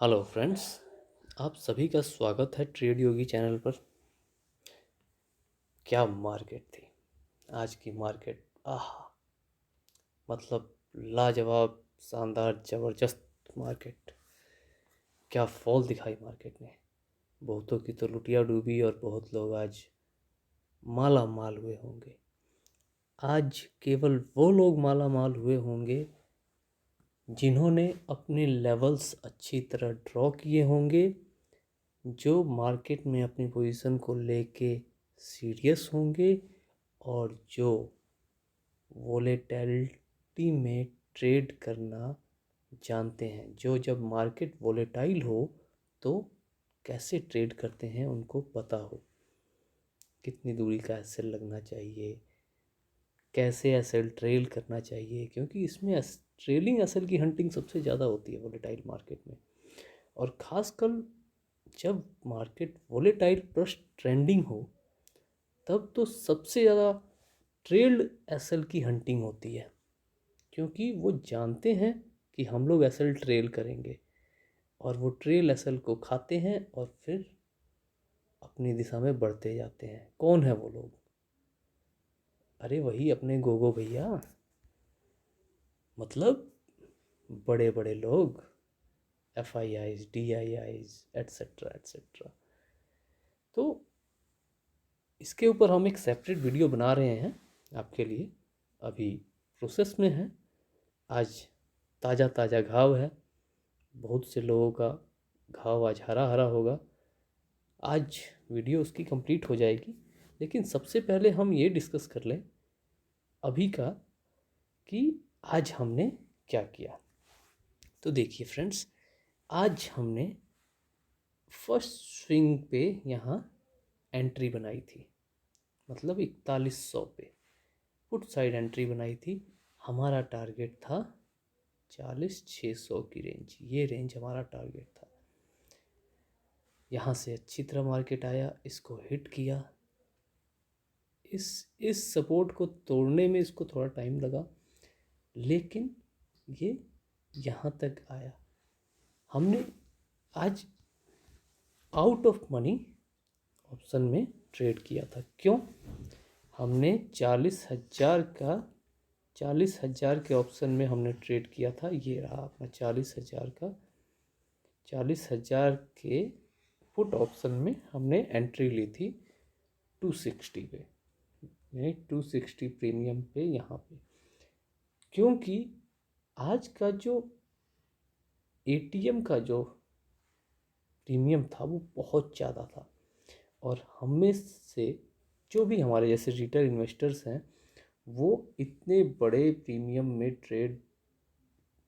Hello friends, आप सभी का स्वागत है ट्रेड योगी चैनल पर। क्या मार्केट थी आज की मार्केट! मतलब लाजवाब, शानदार, ज़बरदस्त मार्केट। क्या फॉल दिखाई मार्केट ने। बहुतों की तो लुटिया डूबी और बहुत लोग आज माला माल हुए होंगे। आज केवल वो लोग माला माल हुए होंगे जिन्होंने अपने लेवल्स अच्छी तरह ड्रॉ किए होंगे, जो मार्केट में अपनी पोजीशन को लेके सीरियस होंगे और जो वोलेटिलिटी में ट्रेड करना जानते हैं। जो जब मार्केट वोलेटाइल हो तो कैसे ट्रेड करते हैं उनको पता हो, कितनी दूरी का एसएल लगना चाहिए, कैसे एसएल ट्रेल करना चाहिए, क्योंकि इसमें ट्रेलिंग एसएल की हंटिंग सबसे ज़्यादा होती है वोलेटाइल मार्केट में। और ख़ासकर जब मार्केट वोलेटाइल प्लस ट्रेंडिंग हो तब तो सबसे ज़्यादा ट्रेल्ड एसएल की हंटिंग होती है, क्योंकि वो जानते हैं कि हम लोग एसएल ट्रेल करेंगे और वो ट्रेल एसएल को खाते हैं और फिर अपनी दिशा में बढ़ते जाते हैं। कौन है वो लोग? अरे वही अपने गोगो भैया, मतलब बड़े बड़े लोग, FIIs, DIIs, एट्सेट्रा एट्सेट्रा। तो इसके ऊपर हम एक सेपरेट वीडियो बना रहे हैं आपके लिए, अभी प्रोसेस में है। आज ताज़ा ताज़ा घाव है, बहुत से लोगों का घाव आज हरा हरा होगा। आज वीडियो उसकी कंप्लीट हो जाएगी, लेकिन सबसे पहले हम ये डिस्कस कर लें अभी का कि आज हमने क्या किया। तो देखिए फ्रेंड्स, आज हमने फर्स्ट स्विंग पे यहाँ एंट्री बनाई थी, मतलब 4100 पे पुट साइड एंट्री बनाई थी। हमारा टारगेट था 40,600 की रेंज, ये रेंज हमारा टारगेट था। यहाँ से अच्छी तरह मार्केट आया, इसको हिट किया। इस सपोर्ट को तोड़ने में इसको थोड़ा टाइम लगा, लेकिन ये यहाँ तक आया। हमने आज आउट ऑफ मनी ऑप्शन में ट्रेड किया था। क्यों? हमने 40,000 के ऑप्शन में हमने ट्रेड किया था। ये रहा अपना 40,000 का, 40,000 के पुट ऑप्शन में हमने एंट्री ली थी 260 पे, यानी 260 प्रीमियम पे यहाँ पे। क्योंकि आज का जो ATM का जो प्रीमियम था वो बहुत ज़्यादा था, और हम में से जो भी हमारे जैसे रिटेल इन्वेस्टर्स हैं वो इतने बड़े प्रीमियम में ट्रेड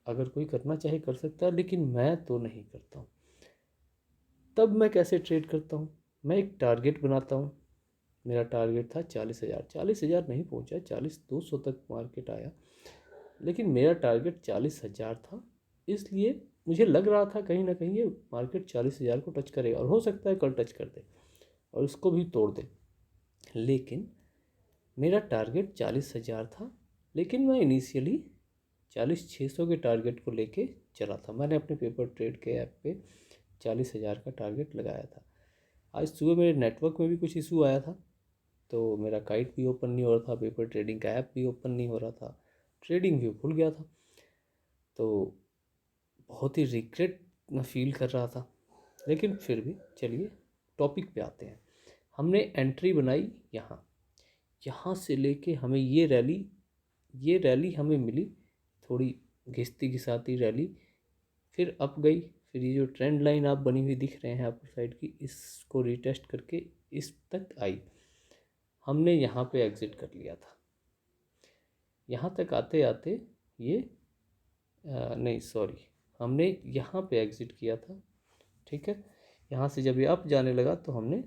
अगर कोई करना चाहे कर सकता है, लेकिन मैं तो नहीं करता हूँ। तब मैं कैसे ट्रेड करता हूँ? मैं एक टारगेट बनाता हूँ। मेरा टारगेट था 40,000, 40,000 नहीं पहुँचा, 40,200 तक मार्केट आया, लेकिन मेरा टारगेट 40,000 था। इसलिए मुझे लग रहा था कहीं ना कहीं ये मार्केट 40,000 को टच करेगा, और हो सकता है कल टच कर दे और इसको भी तोड़ दे। लेकिन मेरा टारगेट 40,000 था, लेकिन मैं इनिशियली 40,600 के टारगेट को लेके चला था। मैंने अपने पेपर ट्रेड के ऐप पे 40,000 का टारगेट लगाया था। आज सुबह मेरे नेटवर्क में भी कुछ इशू आया था, तो मेरा काइट भी ओपन नहीं हो रहा था, पेपर ट्रेडिंग का ऐप भी ओपन नहीं हो रहा था, ट्रेडिंग व्यू खुल गया था। तो बहुत ही रिग्रेट मैं फील कर रहा था, लेकिन फिर भी चलिए टॉपिक पे आते हैं। हमने एंट्री बनाई यहाँ, यहाँ से लेके हमें ये रैली हमें मिली, थोड़ी घिसती घिसाती रैली, फिर अप गई। फिर ये जो ट्रेंड लाइन आप बनी हुई दिख रहे हैं आपकी साइड की, इसको रिटेस्ट करके इस तक आई। हमने यहाँ पे एग्ज़िट कर लिया था। यहाँ तक आते आते ये नहीं सॉरी, हमने यहाँ पे एग्ज़िट किया था, ठीक है। यहाँ से जब ये अप जाने लगा तो हमने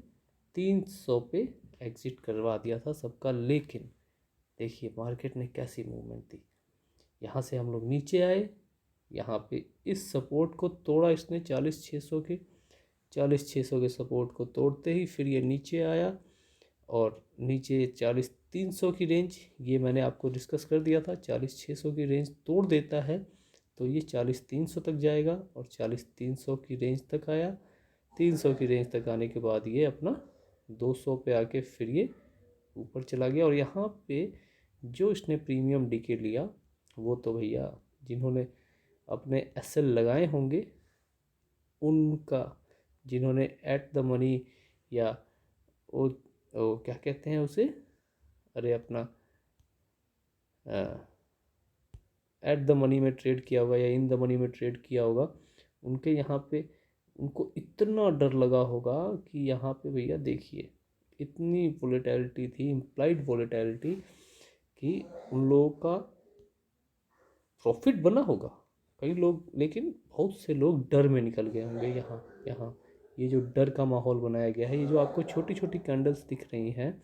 300 पे एग्ज़िट करवा दिया था सबका। लेकिन देखिए मार्केट ने कैसी मूवमेंट दी। यहाँ से हम लोग नीचे आए, यहाँ पे इस सपोर्ट को तोड़ा इसने 40,600 के, 40,600 के सपोर्ट को तोड़ते ही फिर ये नीचे आया, और नीचे 40,300 की रेंज, ये मैंने आपको डिस्कस कर दिया था, 40,600 की रेंज तोड़ देता है तो ये 40,300 तक जाएगा और 40,300 की रेंज तक आया। 300 की रेंज तक आने के बाद ये अपना 200 पे आके फिर ये ऊपर चला गया। और यहाँ पे जो इसने प्रीमियम डीके लिया वो तो भैया जिन्होंने अपने एसएल लगाए होंगे उनका, जिन्होंने एट द मनी या वो क्या कहते हैं उसे, अरे अपना एट द मनी में ट्रेड किया होगा या इन द मनी में ट्रेड किया होगा, उनके यहाँ पे उनको इतना डर लगा होगा कि यहाँ पे भैया देखिए इतनी वोलेटिलिटी थी, इम्प्लाइड वोलेटिलिटी, कि उन लोगों का प्रॉफिट बना होगा कई लोग, लेकिन बहुत से लोग डर में निकल गए होंगे। यहाँ ये जो डर का माहौल बनाया गया है, ये जो आपको छोटी छोटी कैंडल्स दिख रही हैं,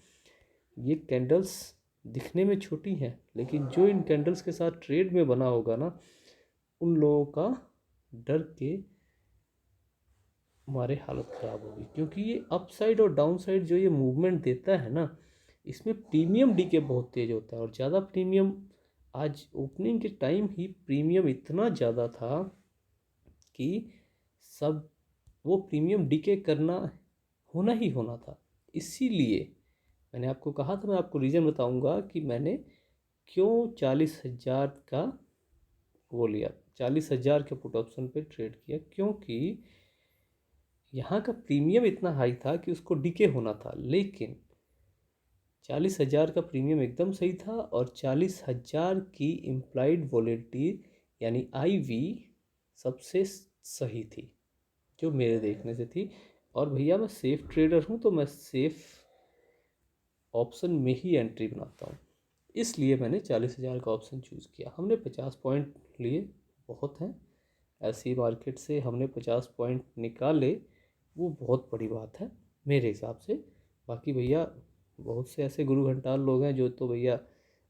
ये कैंडल्स दिखने में छोटी हैं, लेकिन जो इन कैंडल्स के साथ ट्रेड में बना होगा ना, उन लोगों का डर के हमारे हालत ख़राब होगी। क्योंकि ये अप साइड और डाउन साइड जो ये मूवमेंट देता है ना, इसमें प्रीमियम डीके बहुत तेज़ होता है। और ज़्यादा प्रीमियम, आज ओपनिंग के टाइम ही प्रीमियम इतना ज़्यादा था कि सब वो प्रीमियम डीके करना होना ही होना था। इसीलिए मैंने आपको कहा था, मैं आपको रीज़न बताऊंगा कि मैंने क्यों 40,000 का वो लिया, 40,000 के पुट ऑप्शन पे ट्रेड किया। क्योंकि यहाँ का प्रीमियम इतना हाई था कि उसको डीके होना था, लेकिन 40,000 का प्रीमियम एकदम सही था और 40,000 की इम्प्लाइड वॉलेटिलिटी यानी आईवी सबसे सही थी जो मेरे देखने से थी। और भैया मैं सेफ ट्रेडर हूँ, तो मैं सेफ ऑप्शन में ही एंट्री बनाता हूँ, इसलिए मैंने 40,000 का ऑप्शन चूज़ किया। हमने 50 पॉइंट लिए, बहुत हैं, ऐसी मार्केट से हमने 50 पॉइंट निकाले, वो बहुत बड़ी बात है मेरे हिसाब से। बाकी भैया बहुत से ऐसे गुरु घंटाल लोग हैं जो तो भैया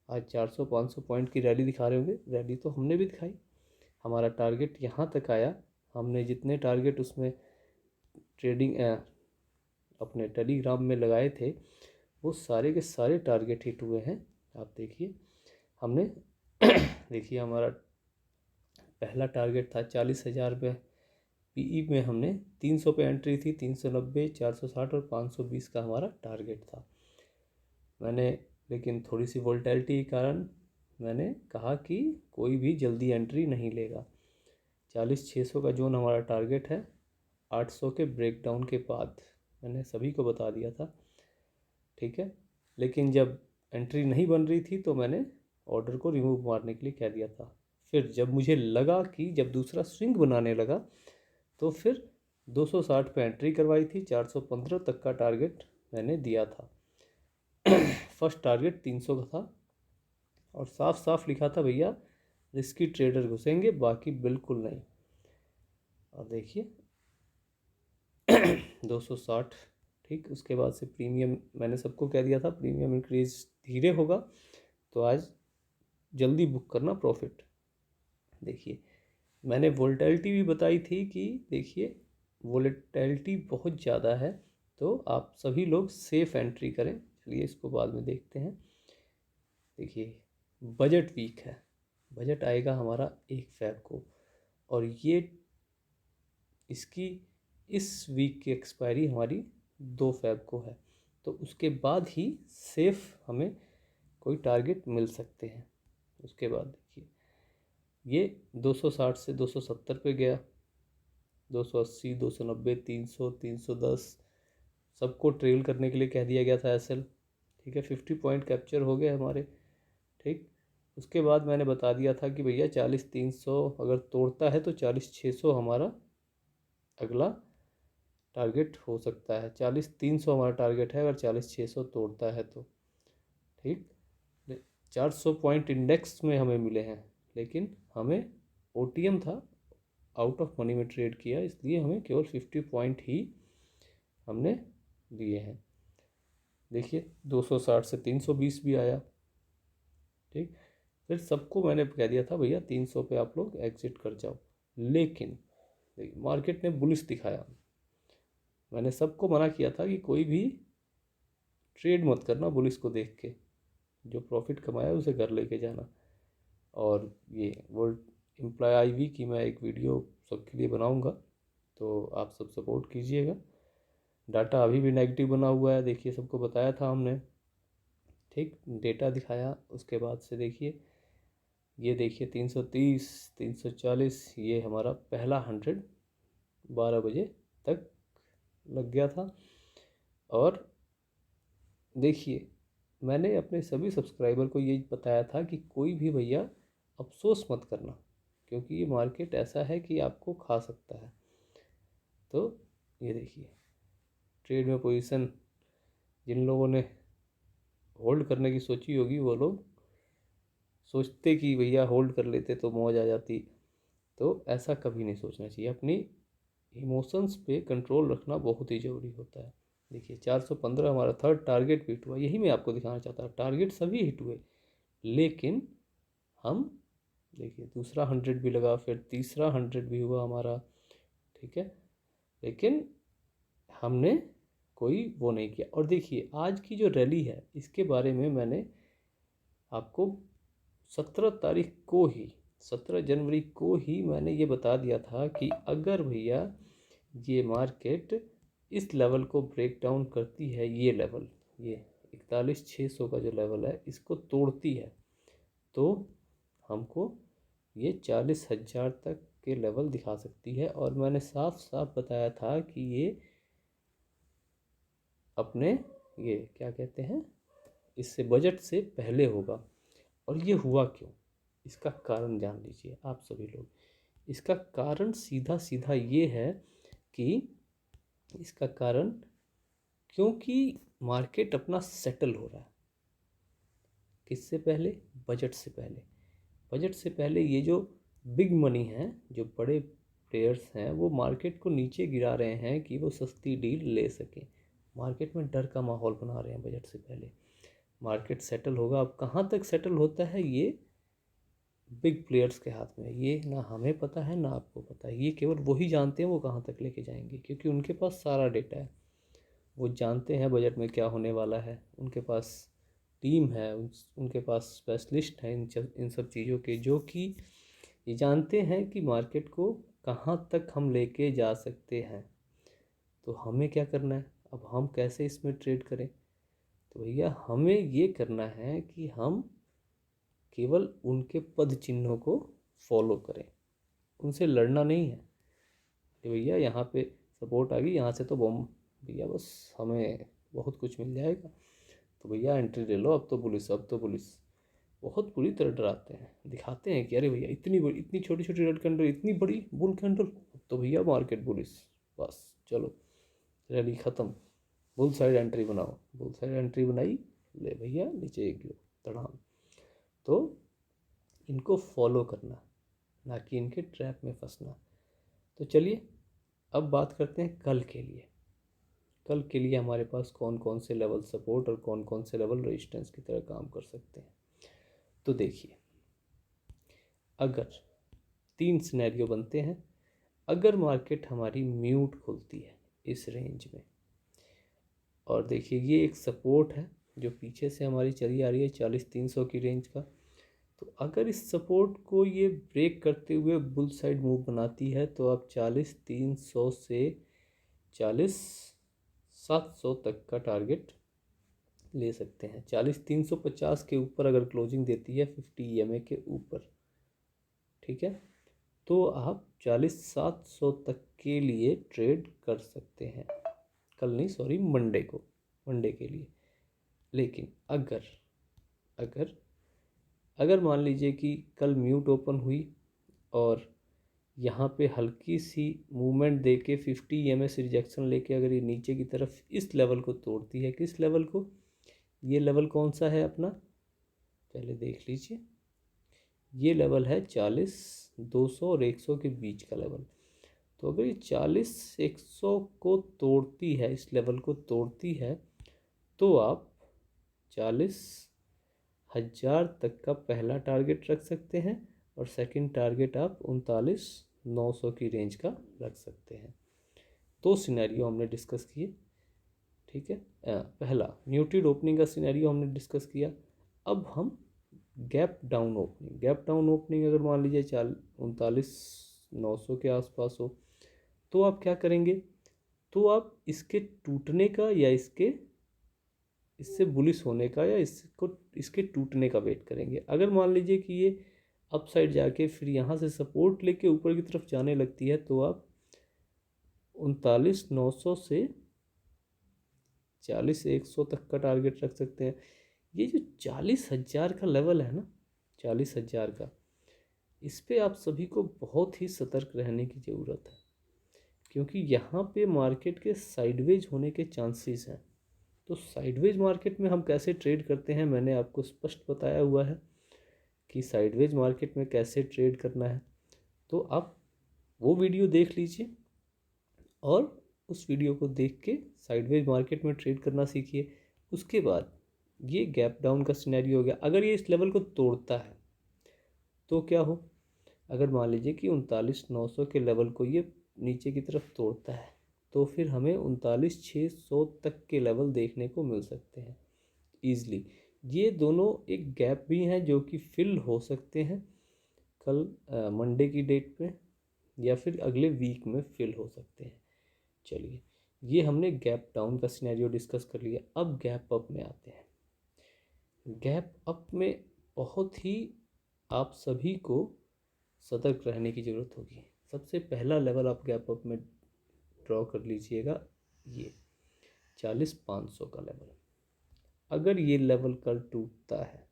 आज 400-500 पॉइंट की रैली दिखा रहे होंगे। रैली तो हमने भी दिखाई, हमारा टारगेट यहाँ तक आया। हमने जितने टारगेट उसमें ट्रेडिंग अपने टेलीग्राम में लगाए थे, वो सारे के सारे टारगेट हिट हुए हैं। आप देखिए हमने देखिए हमारा पहला टारगेट था 40,000 पे पीई में, हमने 300 पे एंट्री थी, 390, 460 और 520 का हमारा टारगेट था। मैंने लेकिन थोड़ी सी वोलेटिलिटी के कारण मैंने कहा कि कोई भी जल्दी एंट्री नहीं लेगा। 40,600 का जोन हमारा टारगेट है, 800 के ब्रेकडाउन के बाद मैंने सभी को बता दिया था, ठीक है। लेकिन जब एंट्री नहीं बन रही थी तो मैंने ऑर्डर को रिमूव मारने के लिए कह दिया था। फिर जब मुझे लगा कि जब दूसरा स्विंग बनाने लगा तो फिर 260 पे एंट्री करवाई थी, 415 तक का टारगेट मैंने दिया था। फर्स्ट टारगेट 300 का था और साफ साफ लिखा था भैया रिस्की ट्रेडर घुसेंगे, बाकी बिल्कुल नहीं। और देखिए 260, ठीक। उसके बाद से प्रीमियम मैंने सबको कह दिया था प्रीमियम इंक्रीज धीरे होगा, तो आज जल्दी बुक करना प्रॉफिट। देखिए मैंने वोलेटिलिटी भी बताई थी कि देखिए वोलेटिलिटी बहुत ज़्यादा है, तो आप सभी लोग सेफ एंट्री करें। चलिए इसको बाद में देखते हैं। देखिए बजट वीक है, बजट आएगा हमारा 1 फ़रवरी को, और ये इसकी इस वीक की एक्सपायरी हमारी 2 फ़रवरी को है, तो उसके बाद ही सेफ हमें कोई टारगेट मिल सकते हैं। उसके बाद देखिए ये 260 से 270 पे गया, 280, 290, 300, 310 सबको ट्रेल करने के लिए कह दिया गया था एसएल, ठीक है। 50 पॉइंट कैप्चर हो गए हमारे, ठीक। उसके बाद मैंने बता दिया था कि भैया 40,300 अगर तोड़ता है तो 40,600 हमारा अगला टारगेट हो सकता है। 40,300 हमारा टारगेट है अगर 40,600 तोड़ता है तो, ठीक। 400 पॉइंट इंडेक्स में हमें मिले हैं, लेकिन हमें ओटीएम था, आउट ऑफ मनी में ट्रेड किया, इसलिए हमें केवल 50 पॉइंट ही हमने लिए हैं। देखिए 260 से 320 भी आया, ठीक। फिर सबको मैंने कह दिया था भैया 300 पे आप लोग एग्जिट कर जाओ, लेकिन मार्केट ने बुलिश दिखाया। मैंने सबको मना किया था कि कोई भी ट्रेड मत करना बुलिश को देख के, जो प्रॉफिट कमाया उसे घर लेके जाना। और ये वो एम्प्लॉय आईवी की मैं एक वीडियो सबके लिए बनाऊंगा, तो आप सब सपोर्ट कीजिएगा। डाटा अभी भी नेगेटिव बना हुआ है, देखिए सबको बताया था हमने, ठीक, डेटा दिखाया। उसके बाद से देखिए, ये देखिए 330, 340, ये हमारा पहला 100 12 बजे तक लग गया था। और देखिए, मैंने अपने सभी सब्सक्राइबर को यही बताया था कि कोई भी भैया अफसोस मत करना, क्योंकि ये मार्केट ऐसा है कि आपको खा सकता है। तो ये देखिए, ट्रेड में पोजीशन जिन लोगों ने होल्ड करने की सोची होगी, वो लोग सोचते कि भैया होल्ड कर लेते तो मौज आ जाती। तो ऐसा कभी नहीं सोचना चाहिए। अपनी इमोशंस पे कंट्रोल रखना बहुत ही ज़रूरी होता है। देखिए 415 हमारा थर्ड टारगेट भी हिट हुआ, यही मैं आपको दिखाना चाहता था। टारगेट सभी हिट हुए, लेकिन हम देखिए दूसरा 100 भी लगा, फिर तीसरा 100 भी हुआ हमारा, ठीक है, लेकिन हमने कोई वो नहीं किया। और देखिए आज की जो रैली है, इसके बारे में मैंने आपको 17 तारीख को ही, 17 जनवरी को ही मैंने ये बता दिया था कि अगर भैया ये मार्केट इस लेवल को ब्रेक डाउन करती है, ये लेवल, ये 41,600 का जो लेवल है, इसको तोड़ती है, तो हमको ये 40,000 तक के लेवल दिखा सकती है। और मैंने साफ साफ बताया था कि ये अपने, ये क्या कहते हैं, इससे बजट से पहले होगा। और ये हुआ क्यों, इसका कारण जान लीजिए आप सभी लोग। इसका कारण सीधा सीधा ये है कि इसका कारण, क्योंकि मार्केट अपना सेटल हो रहा है। किससे पहले? बजट से पहले। बजट से पहले ये जो बिग मनी है, जो बड़े प्लेयर्स हैं, वो मार्केट को नीचे गिरा रहे हैं कि वो सस्ती डील ले सकें। मार्केट में डर का माहौल बना रहे हैं बजट से पहले। मार्केट सेटल होगा, अब कहाँ तक सेटल होता है ये बिग प्लेयर्स के हाथ में। ये ना हमें पता है ना आपको पता है, ये केवल वही जानते हैं वो कहाँ तक लेके जाएंगे, क्योंकि उनके पास सारा डेटा है। वो जानते हैं बजट में क्या होने वाला है, उनके पास टीम है, उनके पास स्पेशलिस्ट हैं इन सब चीज़ों के, जो कि ये जानते हैं कि मार्केट को कहाँ तक हम लेके जा सकते हैं। तो हमें क्या करना है, अब हम कैसे इसमें ट्रेड करें? तो भैया हमें ये करना है कि हम केवल उनके पद चिन्हों को फॉलो करें, उनसे लड़ना नहीं है कि भैया यहाँ पे सपोर्ट आ गई, यहाँ से तो बम भैया बस हमें बहुत कुछ मिल जाएगा, तो भैया एंट्री ले लो। अब तो पुलिस, अब तो पुलिस बहुत बुरी तरह डराते हैं, दिखाते हैं कि अरे भैया इतनी बड़ी, इतनी छोटी छोटी रेड कैंडल, इतनी बड़ी बुल कैंडल, अब तो भैया मार्केट पुलिस, बस चलो रैली ख़त्म, बुल साइड एंट्री बनाओ। बुल साइड एंट्री बनाई, ले भैया नीचे एक गिरो तड़ाम। तो इनको फॉलो करना, ना कि इनके ट्रैप में फंसना। तो चलिए अब बात करते हैं कल के लिए। कल के लिए हमारे पास कौन कौन से लेवल सपोर्ट और कौन कौन से लेवल रेजिस्टेंस की तरह काम कर सकते हैं। तो देखिए, अगर 3 सिनेरियो बनते हैं। अगर मार्केट हमारी म्यूट खुलती है इस रेंज में, और देखिए ये एक सपोर्ट है जो पीछे से हमारी चली आ रही है 40,300 की रेंज का, तो अगर इस सपोर्ट को ये ब्रेक करते हुए बुल साइड मूव बनाती है, तो आप 40,300 से 40,700 तक का टारगेट ले सकते हैं। 40,350 के ऊपर अगर क्लोजिंग देती है 50 EMA के ऊपर, ठीक है, तो आप 40,700 तक के लिए ट्रेड कर सकते हैं। कल नहीं, सॉरी, मंडे को, मंडे के लिए। लेकिन अगर अगर अगर मान लीजिए कि कल म्यूट ओपन हुई और यहाँ पे हल्की सी मूवमेंट दे के 50 EMA से रिजेक्शन लेके अगर ये नीचे की तरफ इस लेवल को तोड़ती है, किस लेवल को, ये लेवल कौन सा है अपना, पहले देख लीजिए। ये लेवल है 40,200 और 100 के बीच का लेवल। तो अगर ये 40,100 को तोड़ती है, इस लेवल को तोड़ती है, तो आप 40,000 तक का पहला टारगेट रख सकते हैं, और सेकंड टारगेट आप 39,900 की रेंज का रख सकते हैं। 2 सिनेरियो हमने डिस्कस किए, ठीक है। पहला म्यूटेड ओपनिंग का सिनेरियो हमने डिस्कस किया। अब हम gap down opening. Gap down opening अगर मान लीजिए 39,900 के आसपास हो, तो आप क्या करेंगे, तो आप इसके टूटने का या इससे बुलिश होने का या इसके टूटने का वेट करेंगे। अगर मान लीजिए कि ये अप साइड जाके फिर यहाँ से सपोर्ट लेके ऊपर की तरफ जाने लगती है, तो आप 39,900 से 40,100 तक का टारगेट रख सकते हैं। ये जो 40,000 का लेवल है ना, 40,000 का, इस पे आप सभी को बहुत ही सतर्क रहने की ज़रूरत है, क्योंकि यहाँ पे मार्केट के साइडवेज होने के चांसेस हैं। तो साइडवेज मार्केट में हम कैसे ट्रेड करते हैं, मैंने आपको स्पष्ट बताया हुआ है कि साइडवेज मार्केट में कैसे ट्रेड करना है। तो आप वो वीडियो देख लीजिए और उस वीडियो को देख के साइडवेज मार्केट में ट्रेड करना सीखिए। उसके बाद ये गैप डाउन का सिनेरियो हो गया। अगर ये इस लेवल को तोड़ता है तो क्या हो, अगर मान लीजिए कि 39,900 के लेवल को ये नीचे की तरफ तोड़ता है, तो फिर हमें 39,600 तक के लेवल देखने को मिल सकते हैं ईज़िली। ये दोनों एक गैप भी हैं जो कि फिल हो सकते हैं कल मंडे की डेट पे, या फिर अगले वीक में फिल हो सकते हैं। चलिए, ये हमने गैप डाउन का सिनेरियो डिस्कस कर लिया। अब गैप अप में आते हैं। गैप अप में बहुत ही आप सभी को सतर्क रहने की ज़रूरत होगी। सबसे पहला लेवल आप गैप अप में ड्रॉ कर लीजिएगा, ये 40,500 का लेवल। अगर ये लेवल कल टूटता है,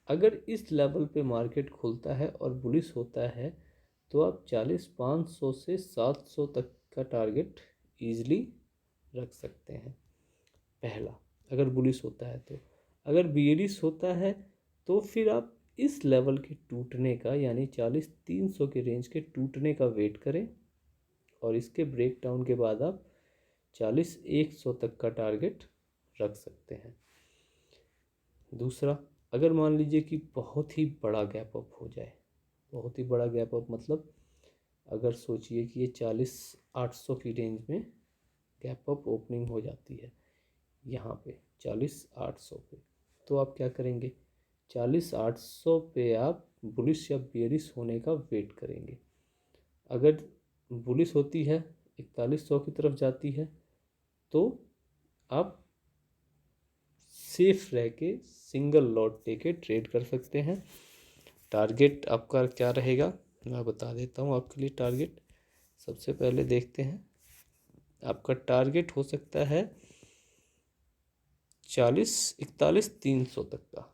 अगर इस लेवल पे मार्केट खुलता है और बुलिश होता है, तो आप 40,500 से 700 तक का टारगेट ईजिली रख सकते हैं। पहला, अगर बुलिश होता है तो। अगर बियरिश होता है तो फिर आप इस लेवल के टूटने का, यानी 40,300 के रेंज के टूटने का वेट करें, और इसके ब्रेक डाउन के बाद आप 40,100 तक का टारगेट रख सकते हैं। दूसरा, अगर मान लीजिए कि बहुत ही बड़ा गैप अप हो जाए, बहुत ही बड़ा गैप अप मतलब अगर सोचिए कि ये 40,800 की रेंज में गैप अप ओपनिंग हो जाती है, यहाँ पे 40,800 पे, तो आप क्या करेंगे, 40,800 पे आप बुलिश या बेयरिश होने का वेट करेंगे। अगर बुलिश होती है, 4100 की तरफ जाती है, तो आप सेफ रह के सिंगल लॉट लेके ट्रेड कर सकते हैं। टारगेट आपका क्या रहेगा, मैं बता देता हूँ आपके लिए। टारगेट सबसे पहले देखते हैं, आपका टारगेट हो सकता है 41,300 तक का।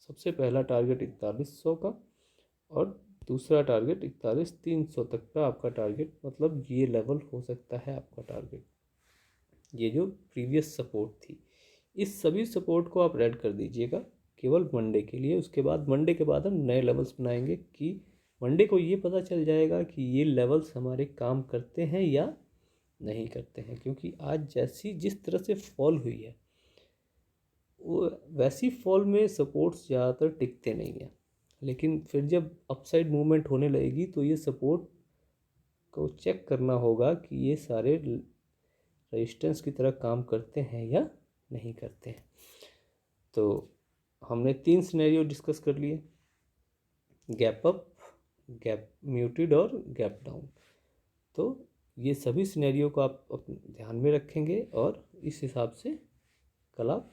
सबसे पहला टारगेट 4100 का, और दूसरा टारगेट 41,300 तक का आपका टारगेट, मतलब ये लेवल हो सकता है आपका टारगेट। ये जो प्रीवियस सपोर्ट थी, इस सभी सपोर्ट को आप रेड कर दीजिएगा केवल मंडे के लिए। उसके बाद मंडे के बाद हम नए लेवल्स बनाएंगे कि मंडे को ये पता चल जाएगा कि ये लेवल्स हमारे काम करते हैं या नहीं करते हैं। क्योंकि आज जैसी जिस तरह से फॉल हुई है, वो वैसी फॉल में सपोर्ट्स ज़्यादातर टिकते नहीं हैं, लेकिन फिर जब अपसाइड मूवमेंट होने लगेगी तो ये सपोर्ट को चेक करना होगा कि ये सारे रेजिस्टेंस की तरह काम करते हैं या नहीं करते हैं। तो हमने 3 सिनेरियो डिस्कस कर लिए, गैप अप, गैप म्यूटेड और गैप डाउन। तो ये सभी सिनेरियो को आप ध्यान में रखेंगे और इस हिसाब से कल आप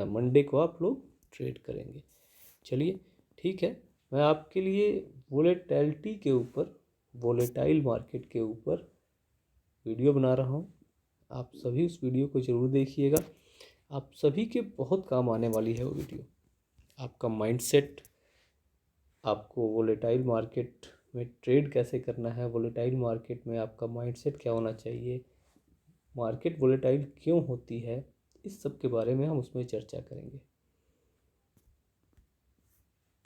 मंडे को आप लोग ट्रेड करेंगे। चलिए ठीक है, मैं आपके लिए वोलेटिलिटी के ऊपर, वोलेटाइल मार्केट के ऊपर वीडियो बना रहा हूँ। आप सभी उस वीडियो को ज़रूर देखिएगा, आप सभी के बहुत काम आने वाली है वो वीडियो। आपका माइंडसेट, आपको वोलेटाइल मार्केट में ट्रेड कैसे करना है, वोलेटाइल मार्केट में आपका माइंडसेट क्या होना चाहिए, मार्केट वोलेटाइल क्यों होती है, इस सब के बारे में हम उसमें चर्चा करेंगे।